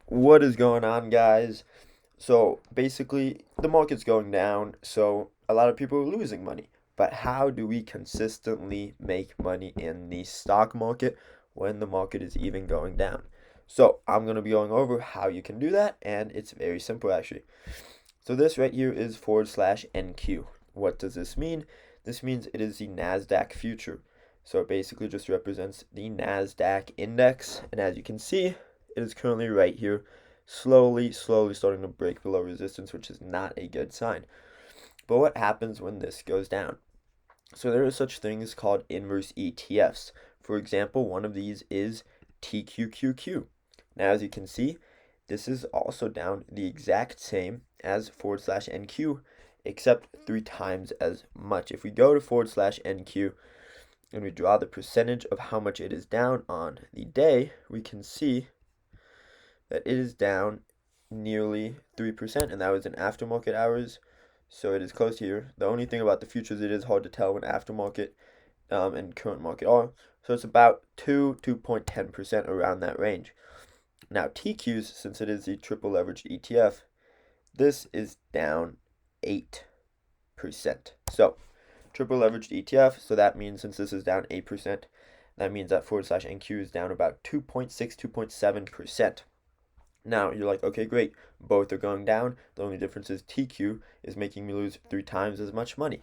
What is going on, guys? So basically, the market's going down, so a lot of people are losing money. But how do we consistently make money in the stock market when the market is even going down? So I'm going to be going over how you can do that, and it's very simple actually. So this right here is forward slash NQ. What does this mean? This means it is the NASDAQ future. So it basically just represents the NASDAQ index, and as you can see, it is currently right here, slowly starting to break below resistance, which is not a good sign. But what happens when this goes down? So there are such things called inverse ETFs. For example, one of these is TQQQ. Now, as you can see, this is also down the exact same as forward slash NQ, except 3 times as much. If we go to forward slash NQ and we draw the percentage of how much it is down on the day, we can see that it is down nearly 3%, and that was in aftermarket hours. So it is close here. The only thing about the futures, it is hard to tell when aftermarket and current market are. So it's about 2.10% around that range. Now TQs, since it is the triple leveraged ETF, this is down 8%. So triple leveraged ETF, so that means since this is down 8%, that means that forward slash NQ is down about 2.6, 2.7%. Now you're like, okay, great, both are going down. The only difference is TQ is making me lose 3 times as much money.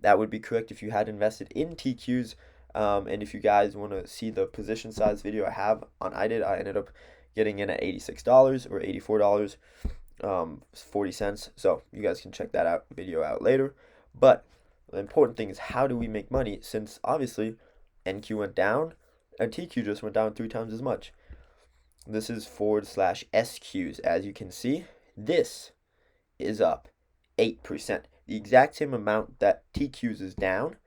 That would be correct if you had invested in TQs. And if you guys want to see the position size video I have on I ended up getting in at $86 or $84, 40 cents. So you guys can check that video out later. But the important thing is, how do we make money, since obviously NQ went down and TQ just went down 3 times as much. This is forward slash SQs. As you can see, this is up 8%. The exact same amount that TQs is down,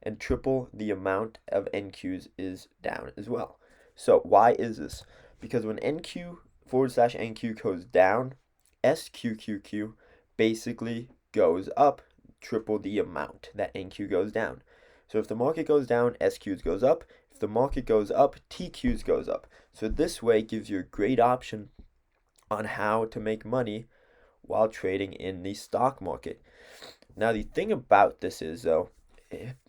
and triple the amount of NQs is down as well. So why is this? Because when NQ forward slash NQ goes down, SQQQ basically goes up triple the amount that NQ goes down. So if the market goes down, SQs goes up. If the market goes up, TQs goes up. So this way gives you a great option on how to make money while trading in the stock market. Now the thing about this is, though,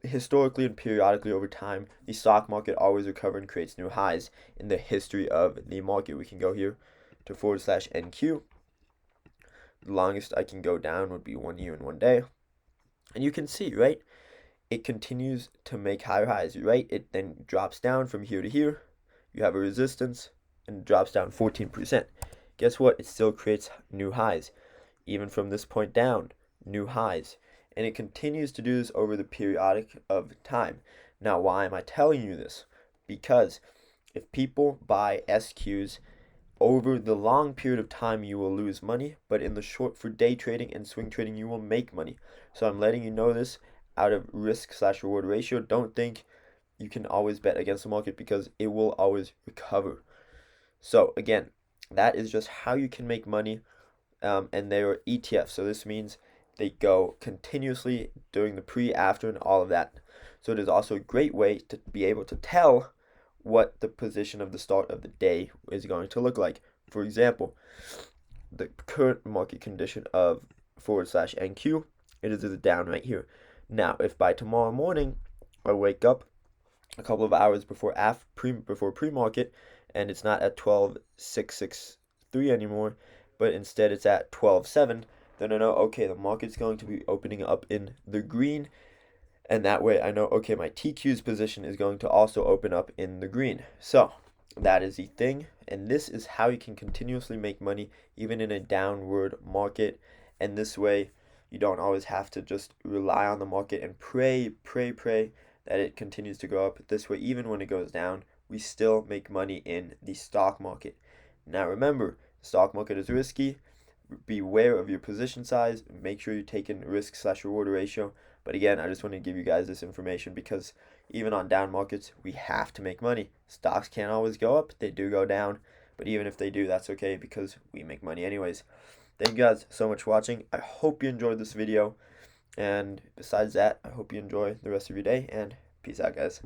historically and periodically over time, the stock market always recovers and creates new highs in the history of the market. We can go here to forward slash NQ. The longest I can go down would be 1 year and 1 day. And you can see, right? It continues to make higher highs, right? It then drops down from here to here. You have a resistance and it drops down 14%. Guess what? It still creates new highs. Even from this point down, new highs. And it continues to do this over the periodic of time. Now, why am I telling you this? Because if people buy SQs over the long period of time, you will lose money, but in the short, for day trading and swing trading, you will make money. So I'm letting you know this out of risk slash reward ratio. Don't think you can always bet against the market, because it will always recover. So again, that is just how you can make money. And they are ETFs. So this means they go continuously during the pre, after, and all of that. So it is also a great way to be able to tell what the position of the start of the day is going to look like. For example, the current market condition of forward slash NQ, it is down right here. Now, if by tomorrow morning I wake up a couple of hours before pre-market and it's not at 12,663 anymore, but instead it's at 12.7, then I know, okay, the market's going to be opening up in the green, and that way I know, okay, my TQ's position is going to also open up in the green. So that is the thing, and this is how you can continuously make money even in a downward market. And this way you don't always have to just rely on the market and pray that it continues to go up. This way, even when it goes down, we still make money in the stock market. Now remember, the stock market is risky. Beware of your position size. Make sure you take in risk slash reward ratio. But again, I just want to give you guys this information because even on down markets, we have to make money. Stocks can't always go up, they do go down. But even if they do, that's okay because we make money anyways. Thank you guys so much for watching. I hope you enjoyed this video. And besides that, I hope you enjoy the rest of your day, and peace out, guys.